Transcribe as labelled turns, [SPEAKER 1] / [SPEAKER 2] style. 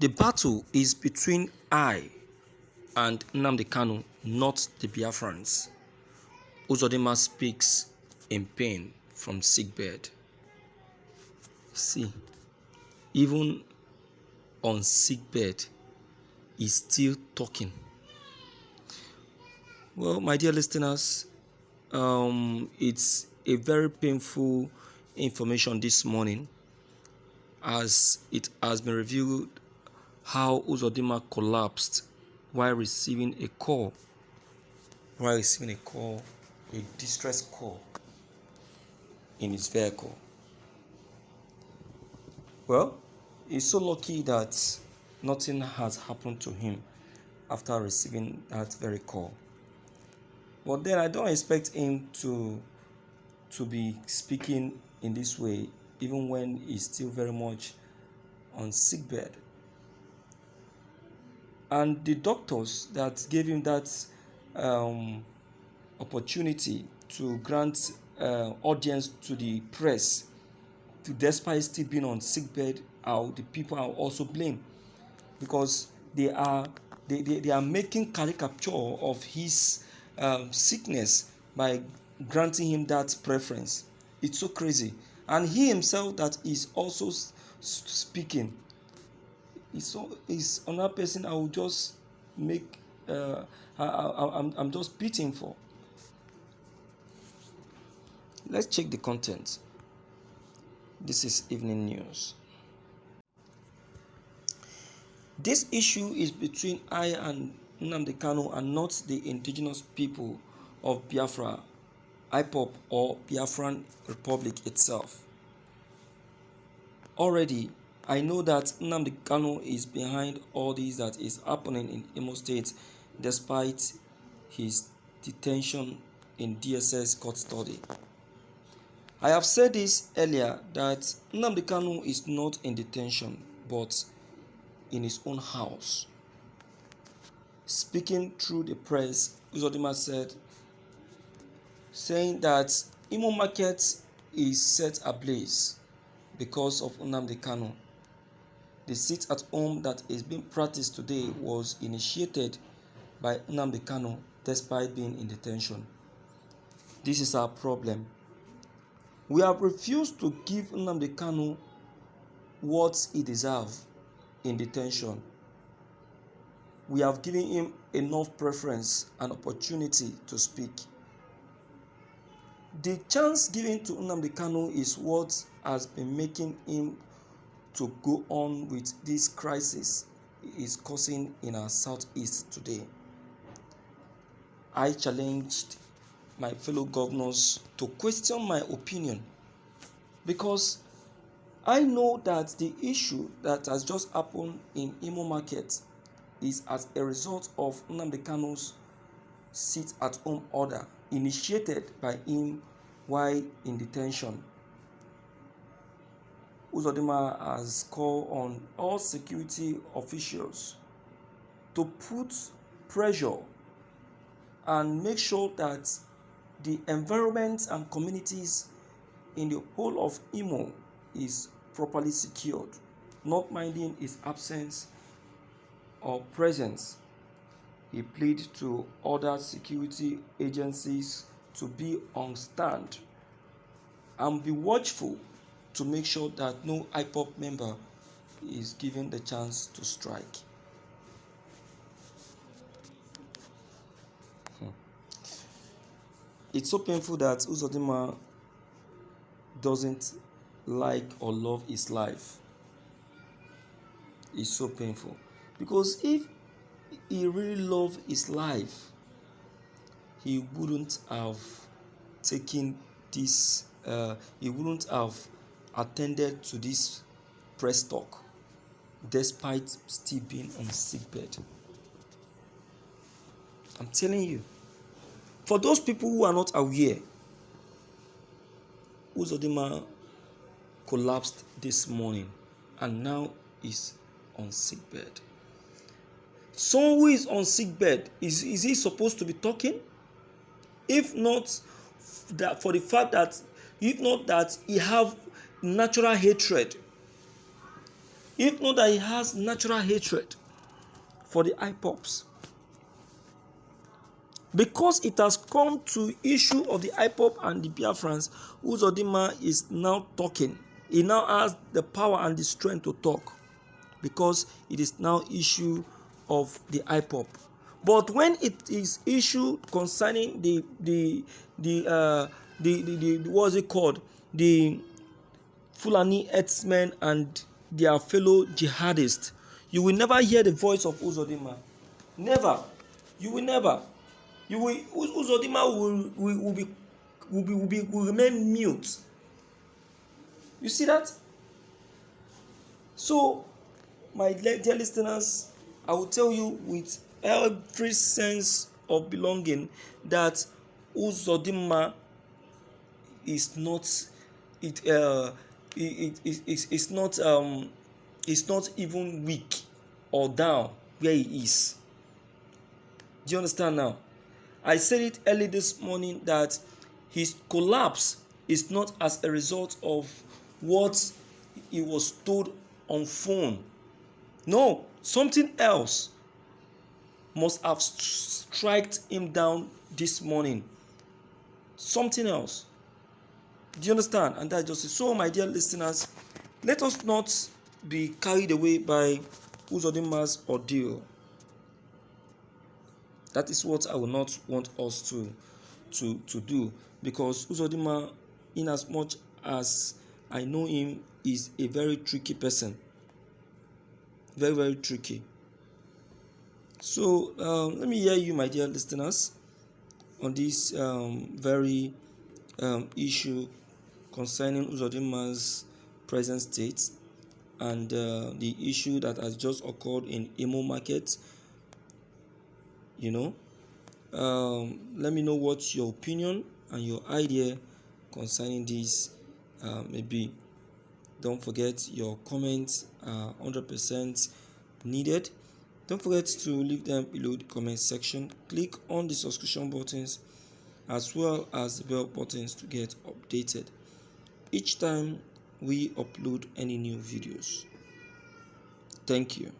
[SPEAKER 1] The battle is between I and Nnamdi Kanu, not the Biafrans. Uzodinma speaks in pain from sickbed. See, even on sickbed, he's still talking. Well, my dear listeners, it's a very painful information this morning, as it has been revealed how Uzodinma collapsed while receiving a call, a distress call in his vehicle. Well, he's so lucky that nothing has happened to him after receiving that very call. But then I don't expect him to be speaking in this way, even when he's still very much on sickbed. And the doctors that gave him that opportunity to grant audience to the press, despite still being on sickbed, the people are also blamed, because they are making caricature of his sickness by granting him that preference. It's so crazy. And he himself that is also speaking, is another person I will just make I'm just pitying for. Let's check the content. This is evening news. This issue is between I and Nnamdi Kanu and not the indigenous people of Biafra, IPOB, or Biafran Republic itself. Already, I know that Nnamdi Kanu is behind all this that is happening in Imo State, despite his detention in DSS custody. I have said this earlier that Nnamdi Kanu is not in detention, but in his own house. Speaking through the press, Uzodinma said, saying that Imo Market is set ablaze because of Nnamdi Kanu. The sit at home that is being practiced today was initiated by Nnamdi Kanu despite being in detention. This is our problem. We have refused to give Nnamdi Kanu what he deserves in detention. We have given him enough preference and opportunity to speak. The chance given to Nnamdi Kanu is what has been making him to go on with this crisis he is causing in our southeast today. I challenged my fellow governors to question my opinion, because I know that the issue that has just happened in Imo Market is as a result of Nnamdi Kanu's sit-at-home order initiated by him while in detention. Uzodinma has called on all security officials to put pressure and make sure that the environment and communities in the whole of Imo is properly secured, not minding his absence or presence. He pleaded to other security agencies to be on stand and be watchful to make sure that no IPOB member is given the chance to strike. It's so painful that Uzodinma doesn't like or love his life. It's so painful, because if he really loved his life, he wouldn't have taken this, he wouldn't have attended to this press talk despite still being on sickbed. I'm telling you, for those people who are not aware, Uzodinma collapsed this morning and now is on sickbed. Someone who is on sickbed, is he supposed to be talking? If not that, for the fact that, if not that he have natural hatred If not that he has natural hatred for the IPOBs. Because it has come to issue of the IPOB and the Biafrans, Uzodinma is now talking. He now has the power and the strength to talk, because it is now issue of the IPOB. But when it is issue concerning the what's it called, the Fulani herdsmen and their fellow jihadists, you will never hear the voice of Uzodinma. Never. You will never. You will, Uzodinma will remain mute. You see that? So, my dear listeners, I will tell you with every sense of belonging that Uzodinma is not it's not even weak or down where he is. Do you understand now? I said it early this morning that his collapse is not as a result of what he was told on phone. No, something else must have struck him down this morning. Something else. Do you understand? And that's just it. So, my dear listeners, let us not be carried away by Uzodinma's ordeal. That is what I will not want us to do, because Uzodinma, in as much as I know him, is a very tricky person. Very, very tricky. So let me hear you, my dear listeners, on this very issue concerning Uzodinma's present state and the issue that has just occurred in Imo Market. You know, let me know what's your opinion and your idea concerning this. Maybe don't forget your comments are 100% needed. Don't forget to leave them below the comment section. Click on the subscription buttons as well as the bell buttons to get updated each time we upload any new videos. Thank you.